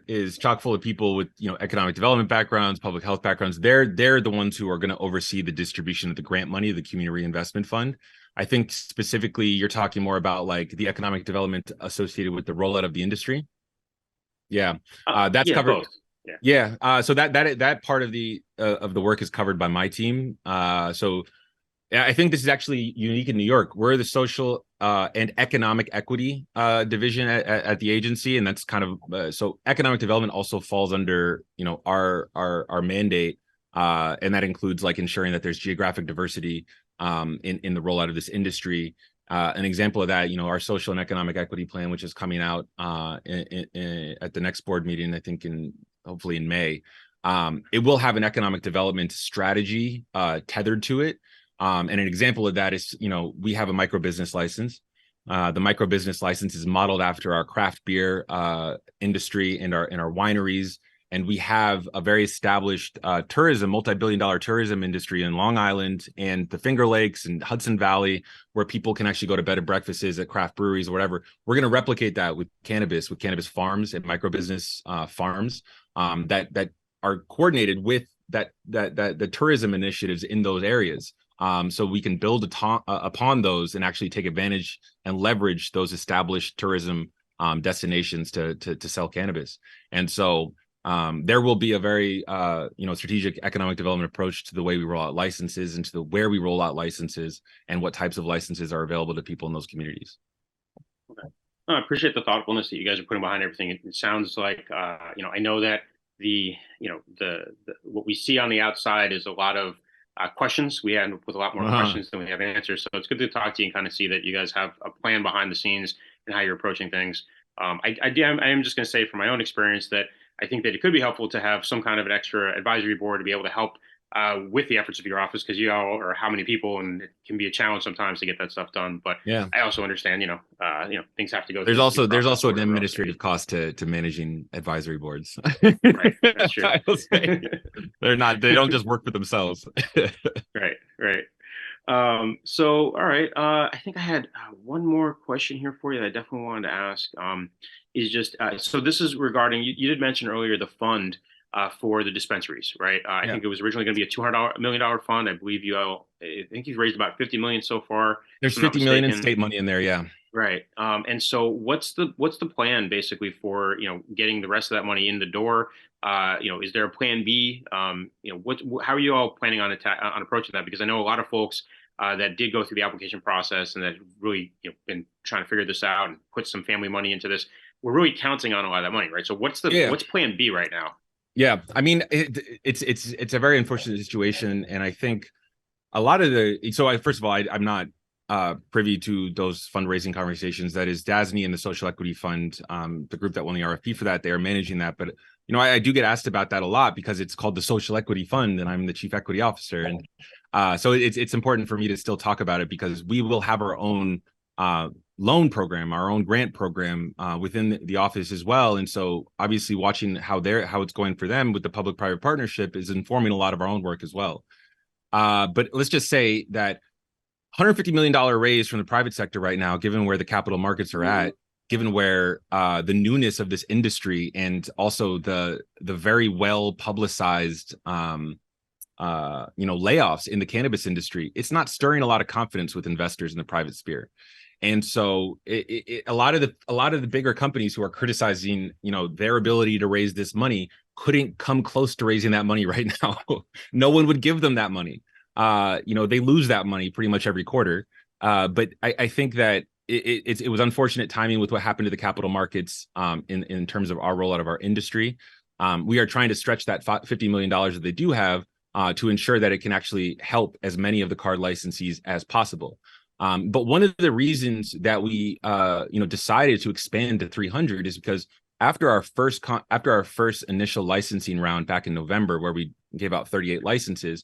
S3: is chock full of people with, economic development backgrounds, public health backgrounds. They're the ones who are going to oversee the distribution of the grant money, the Community Reinvestment Fund. I think specifically you're talking more about like the economic development associated with the rollout of the industry. Yeah. That's covered. Both. Yeah. So that part of the work is covered by my team. So I think this is actually unique in New York. We're the social and economic equity division at the agency, and that's kind of so economic development also falls under our mandate, and that includes like ensuring that there's geographic diversity in the rollout of this industry. An example of that, our social and economic equity plan, which is coming out at the next board meeting, I think hopefully in May. It will have an economic development strategy tethered to it. And an example of that is, we have a micro business license. The micro business license is modeled after our craft beer industry and our wineries. And we have a very established multi-billion-dollar tourism industry in Long Island and the Finger Lakes and Hudson Valley, where people can actually go to bed and breakfasts at craft breweries or whatever. We're going to replicate that with cannabis farms and micro business farms that are coordinated with the tourism initiatives in those areas. So we can build upon those and actually take advantage and leverage those established tourism destinations to sell cannabis. And so there will be a very strategic economic development approach to the way we roll out licenses and to where we roll out licenses and what types of licenses are available to people in those communities.
S1: Okay. I appreciate the thoughtfulness that you guys are putting behind everything. It sounds like I know that the what we see on the outside is a lot of questions. We end up with a lot more questions than we have answers. So it's good to talk to you and kind of see that you guys have a plan behind the scenes and how you're approaching things. I am just going to say from my own experience that I think that it could be helpful to have some kind of an extra advisory board to be able to help with the efforts of your office, because you all are how many people, and it can be a challenge sometimes to get that stuff done. But yeah, I also understand, things have to go. There's
S3: also an administrative cost to managing advisory boards.
S1: Right, that's true.
S3: I will say they don't just work for themselves.
S1: Right. So, all right. I think I had one more question here for you that I definitely wanted to ask. Is just so this is regarding you did mention earlier the fund for the dispensaries, right? I think it was originally going to be a $200 million fund. I believe I think you've raised about 50 million so far.
S3: There's 50 million in state money in there, yeah.
S1: Right. And so what's the plan basically for getting the rest of that money in the door? Is there a plan B? How are you all planning on approaching that? Because I know a lot of folks that did go through the application process and that really been trying to figure this out and put some family money into this. We're really counting on a lot of that money, right? So what's plan B right now?
S3: Yeah, I mean, it's a very unfortunate situation, and I think a lot of first of all, I'm not privy to those fundraising conversations. That is DASNY and the Social Equity Fund, the group that won the RFP for that. They are managing that, but I do get asked about that a lot because it's called the Social Equity Fund, and I'm the Chief Equity Officer, and so it's important for me to still talk about it because we will have our own loan program, our own grant program within the office as well. And so obviously watching how it's going for them with the public-private partnership is informing a lot of our own work as well. But let's just say that $150 million raise from the private sector right now, given where the capital markets are at, given where the newness of this industry and also the very well publicized layoffs in the cannabis industry, it's not stirring a lot of confidence with investors in the private sphere. And so a lot of the bigger companies who are criticizing, their ability to raise this money couldn't come close to raising that money right now. No one would give them that money. They lose that money pretty much every quarter. But I think that it was unfortunate timing with what happened to the capital markets in terms of our rollout of our industry. We are trying to stretch that $50 million that they do have to ensure that it can actually help as many of the card licensees as possible. But one of the reasons that we decided to expand to 300 is because after our first initial licensing round back in November, where we gave out 38 licenses,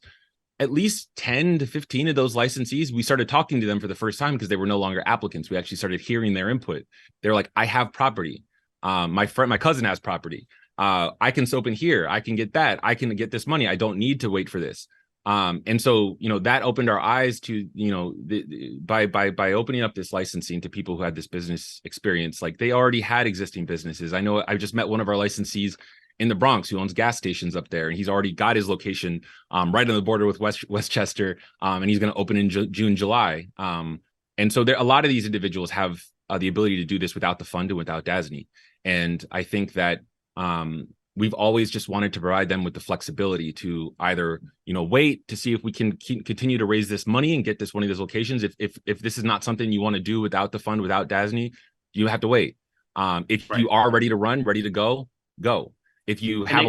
S3: at least 10 to 15 of those licensees, we started talking to them for the first time because they were no longer applicants. We actually started hearing their input. They're like, I have property. My cousin has property. I can open here. I can get that. I can get this money. I don't need to wait for this. And so, that opened our eyes to, by opening up this licensing to people who had this business experience, like they already had existing businesses. I know I just met one of our licensees in the Bronx who owns gas stations up there, and he's already got his location right on the border with Westchester, and he's going to open in June, July. And so a lot of these individuals have the ability to do this without the fund and without DASNY. And I think that we've always just wanted to provide them with the flexibility to either, wait to see if we can continue to raise this money and get this one of these locations. If this is not something you want to do without the fund, without DASNY, you have to wait. If you are ready to run, ready to go. If you have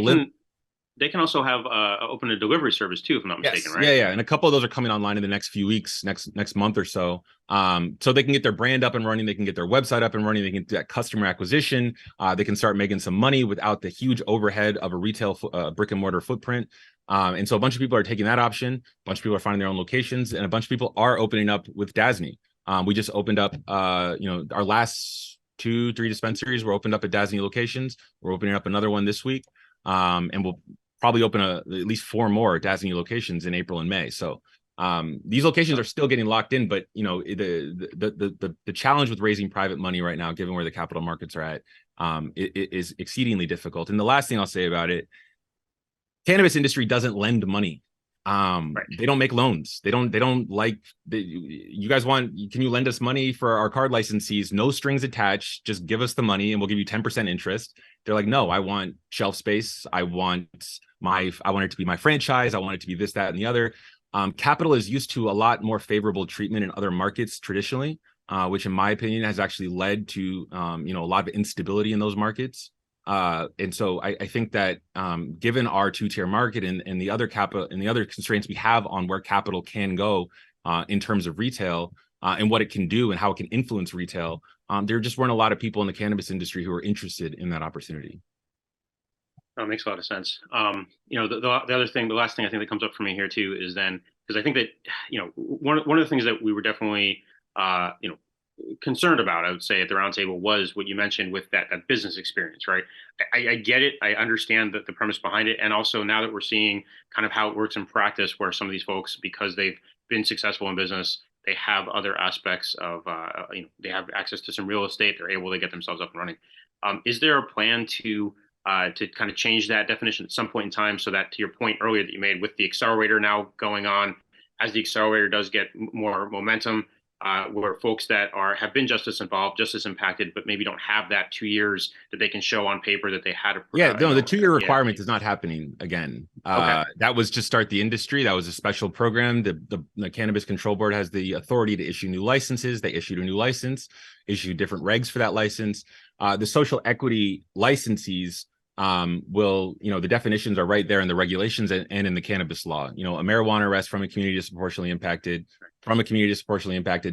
S1: they can also have open a delivery service too, if I'm not mistaken, right?
S3: Yeah. And a couple of those are coming online in the next few weeks, next month or so. So they can get their brand up and running. They can get their website up and running. They can do that customer acquisition. They can start making some money without the huge overhead of a retail brick and mortar footprint. And so a bunch of people are taking that option. A bunch of people are finding their own locations, and a bunch of people are opening up with DASNY. We just opened up, our last 2-3 dispensaries were opened up at DASNY locations. We're opening up another one this week. And we'll probably open at least 4 more DASNY locations in April and May. So these locations are still getting locked in, but the challenge with raising private money right now, given where the capital markets are at, it is exceedingly difficult. And the last thing I'll say about it, cannabis industry doesn't lend money. They don't make loans. They don't like you guys can you lend us money for our card licensees? No strings attached. Just give us the money and we'll give you 10% interest. They're like, no, I want shelf space. I want it to be my franchise. I want it to be this, that, and the other. Capital is used to a lot more favorable treatment in other markets traditionally, which in my opinion has actually led to a lot of instability in those markets. And so I think that given our 2-tier market and the other capital and the other constraints we have on where capital can go in terms of retail and what it can do and how it can influence retail, there just weren't a lot of people in the cannabis industry who were interested in that opportunity.
S1: That makes a lot of sense. The last thing I think that comes up for me here too is then, because I think that, one of the things that we were definitely, concerned about, I would say, at the roundtable was what you mentioned with that business experience, right? I get it. I understand the premise behind it. And also now that we're seeing kind of how it works in practice, where some of these folks, because they've been successful in business, they have other aspects of, they have access to some real estate. They're able to get themselves up and running. Is there a plan to kind of change that definition at some point in time, so that, to your point earlier that you made with the accelerator now going on, as the accelerator does get more momentum, where folks that have been just as involved, just as impacted, but maybe don't have that 2 years that they can show on paper that they had.
S3: The 2-year requirement is not happening again.
S1: Okay.
S3: That was to start the industry. That was a special program. The Cannabis Control Board has the authority to issue new licenses. They issued a new license, issued different regs for that license. The social equity licensees the definitions are right there in the regulations and in the cannabis law. A marijuana arrest from a community disproportionately impacted,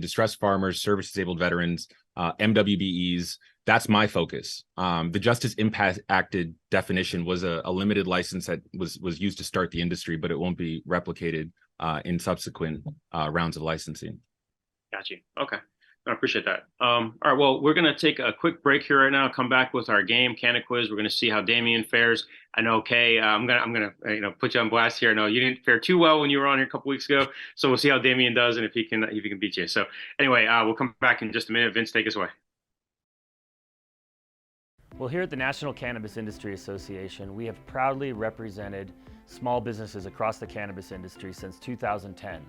S3: distressed farmers, service disabled veterans, MWBEs. That's my focus. The Justice Impact Acted definition was a limited license that was used to start the industry, but it won't be replicated in subsequent rounds of licensing.
S1: Got you. Okay. I appreciate that. All right. Well, we're going to take a quick break here right now. Come back with our game, Canna Quiz. We're going to see how Damian fares. I know, Kay, I'm gonna put you on blast here. I know you didn't fare too well when you were on here a couple weeks ago, so we'll see how Damian does and if he can beat you. So anyway, we'll come back in just a minute. Vince, take us away.
S4: Well, here at the National Cannabis Industry Association, we have proudly represented small businesses across the cannabis industry since 2010.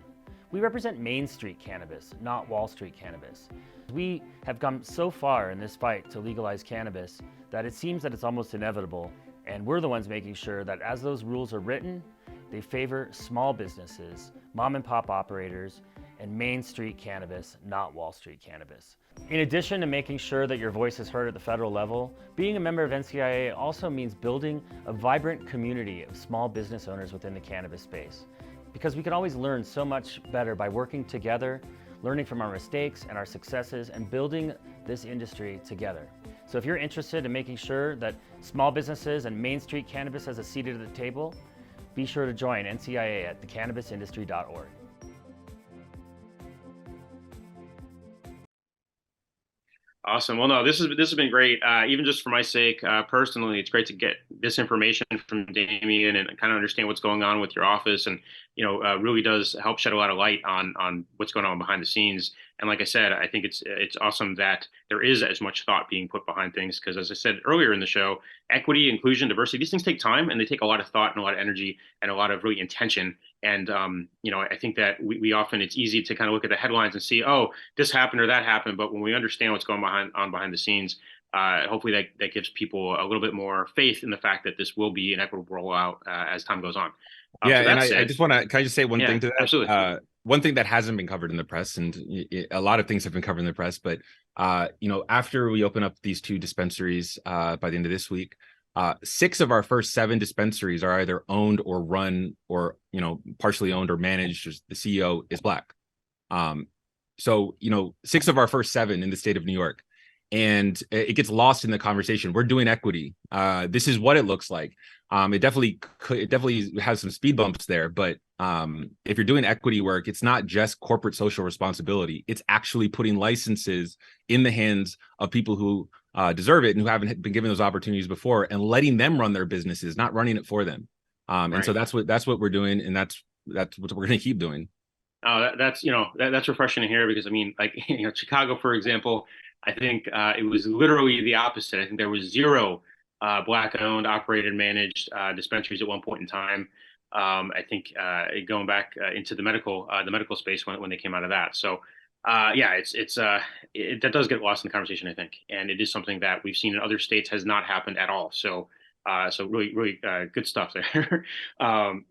S4: We represent Main Street cannabis, not Wall Street cannabis. We have come so far in this fight to legalize cannabis that it seems that it's almost inevitable, and we're the ones making sure that as those rules are written, they favor small businesses, mom and pop operators, and Main Street cannabis, not Wall Street cannabis. In addition to making sure that your voice is heard at the federal level, being a member of NCIA also means building a vibrant community of small business owners within the cannabis space. Because we can always learn so much better by working together, learning from our mistakes and our successes, and building this industry together. So if you're interested in making sure that small businesses and Main Street cannabis has a seat at the table, Be sure to join NCIA at thecannabisindustry.org.
S1: Awesome. Well, no, this has been great. Even just for my sake, personally, it's great to get this information from Damian and kind of understand what's going on with your office, and really does help shed a lot of light on what's going on behind the scenes. And like I said, I think it's awesome that there is as much thought being put behind things, because as I said earlier in the show, equity, inclusion, diversity, these things take time and they take a lot of thought and a lot of energy and a lot of really intention. And I think that we often, it's easy to kind of look at the headlines and see, oh, this happened or that happened. But when we understand what's going on behind the scenes, hopefully that gives people a little bit more faith in the fact that this will be an equitable rollout as time goes on.
S3: Yeah, so and I just want to, can I just say one thing to that?
S1: Absolutely.
S3: One thing that hasn't been covered in the press, and a lot of things have been covered in the press, but after we open up these 2 dispensaries by the end of this week, 6 of our first 7 dispensaries are either owned or run or partially owned or managed. The CEO is Black. So 6 of our first 7 in the state of New York, and it gets lost in the conversation. We're doing equity. This is what it looks like. It definitely has some speed bumps there, but if you're doing equity work, it's not just corporate social responsibility. It's actually putting licenses in the hands of people who deserve it and who haven't been given those opportunities before, and letting them run their businesses, not running it for them. Right. And so that's what we're doing, and that's what we're going to keep doing.
S1: Oh, that's refreshing to hear, because I mean, like Chicago, for example, I think it was literally the opposite. I think there was 0 Black-owned, operated, managed dispensaries at one point in time. I think going back into the medical space when they came out of that. So that does get lost in the conversation, I think, and it is something that we've seen in other states has not happened at all. So really good stuff there. All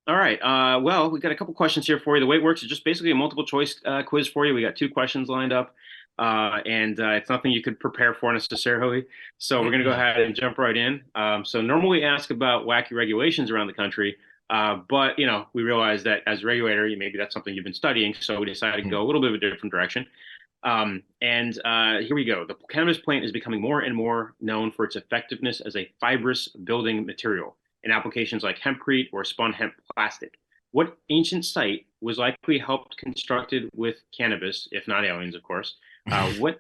S1: right. Well, we got a couple questions here for you. The way it works is just basically a multiple choice quiz for you. We got 2 questions lined up. And it's nothing you could prepare for necessarily. So we're going to go ahead and jump right in. So normally ask about wacky regulations around the country, but we realize that as a regulator, maybe that's something you've been studying. So we decided to go a little bit of a different direction. Here we go. The cannabis plant is becoming more and more known for its effectiveness as a fibrous building material in applications like hempcrete or spun hemp plastic. What ancient site was likely helped constructed with cannabis, if not aliens, of course? What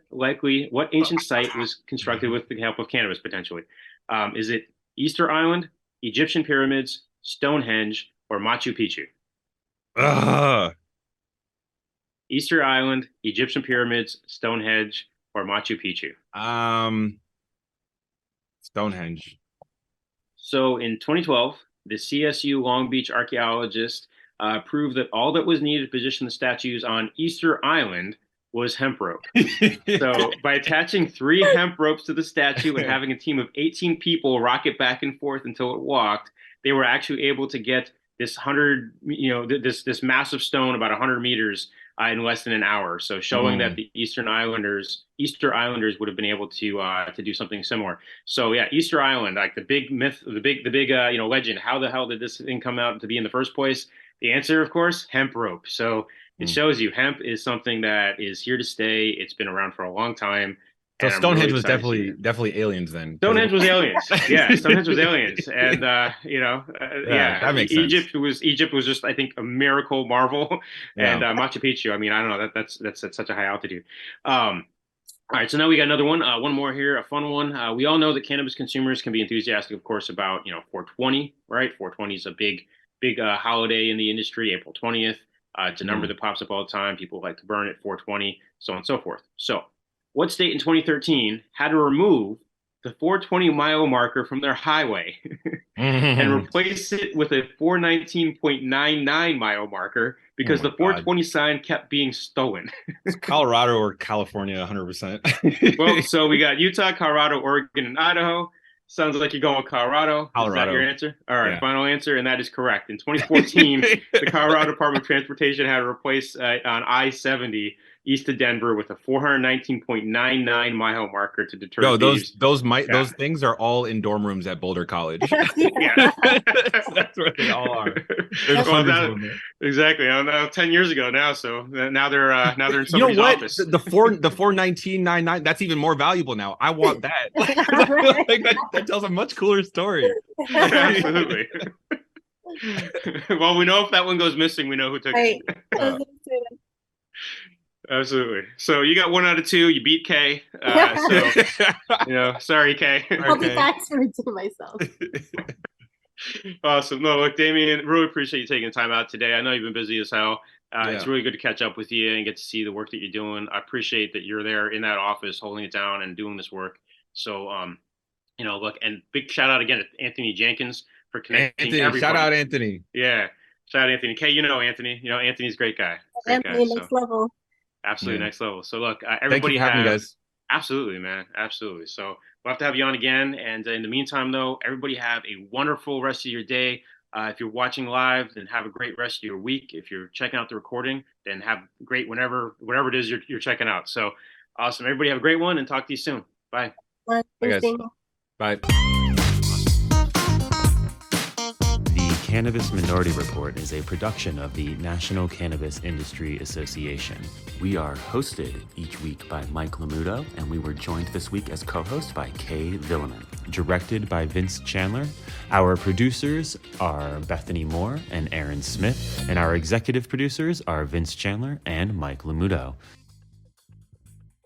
S1: ancient site was constructed with the help of cannabis, potentially? Is it Easter Island, Egyptian pyramids, Stonehenge, or Machu Picchu? Easter Island, Egyptian pyramids, Stonehenge, or Machu Picchu?
S3: Stonehenge.
S1: So in 2012, the CSU Long Beach archaeologist proved that all that was needed to position the statues on Easter Island was hemp rope. So by attaching 3 hemp ropes to the statue and having a team of 18 people rock it back and forth until it walked, they were actually able to get this this massive stone about 100 meters in less than an hour. So showing that the Easter Islanders would have been able to do something similar. So yeah, Easter Island, like the big myth, the big legend. How the hell did this thing come out to be in the first place? The answer, of course, hemp rope. So it shows you hemp is something that is here to stay. It's been around for a long time.
S3: So Stonehenge was definitely aliens then.
S1: Stonehenge was aliens. Yeah, Stonehenge was aliens, and that makes sense. Egypt was just, I think, a miracle marvel, and Machu Picchu. I mean, I don't know, that's at such a high altitude. All right, so now we got another one. One more here, a fun one. We all know that cannabis consumers can be enthusiastic, of course, about 420, right? 420 is a big holiday in the industry. April 20th. It's a number that pops up all the time. People like to burn at 420, so on and so forth. So, what state in 2013 had to remove the 420 mile marker from their highway and replace it with a 419.99 mile marker because the 420 sign kept being stolen?
S3: It's Colorado or California, 100%.
S1: Well, so we got Utah, Colorado, Oregon, and Idaho. Sounds like you're going with Colorado. Is that your answer? All right, final answer, and that is correct. In 2014, the Colorado Department of Transportation had to replace on I-70 east of Denver with a 419.99 mile marker to deter thieves.
S3: Those things are all in dorm rooms at Boulder College.
S1: Yeah,
S3: that's where they all are.
S1: Exactly. 10 years ago now, so now they're in somebody's office.
S3: The 419.99. That's even more valuable now. I want that. That tells a much cooler story.
S1: Absolutely. Well, we know if that one goes missing, we know who took
S2: Right.
S1: it.
S2: I was gonna say that.
S1: Absolutely. So you got 1 out of 2. You beat Kay. So sorry, Kay.
S2: I'll be back to redeem myself.
S1: Awesome. No, look, Damian, really appreciate you taking the time out today. I know you've been busy as hell. It's really good to catch up with you and get to see the work that you're doing. I appreciate that you're there in that office, holding it down and doing this work. So, look, and big shout out again to Anthony Jenkins for connecting everybody.
S3: Shout out Anthony.
S1: Yeah. Shout out Anthony. Kay, Anthony. Anthony's a great guy. Great
S2: Anthony,
S1: guy.
S2: next level.
S1: Absolutely next level. So look, everybody
S3: Thank you for having me, guys.
S1: Absolutely, man. Absolutely. So we'll have to have you on again. And in the meantime, though, everybody have a wonderful rest of your day. If you're watching live, then have a great rest of your week. If you're checking out the recording, then have great whatever it is you're checking out. So awesome. Everybody have a great one and talk to you soon. Bye.
S2: Bye,
S3: guys. Bye.
S4: The Cannabis Minority Report is a production of the National Cannabis Industry Association. We are hosted each week by Mike Lomuto, and we were joined this week as co-host by Kay Villamin. Directed by Vince Chandler. Our producers are Bethany Moore and Aaron Smith, and our executive producers are Vince Chandler and Mike Lomuto.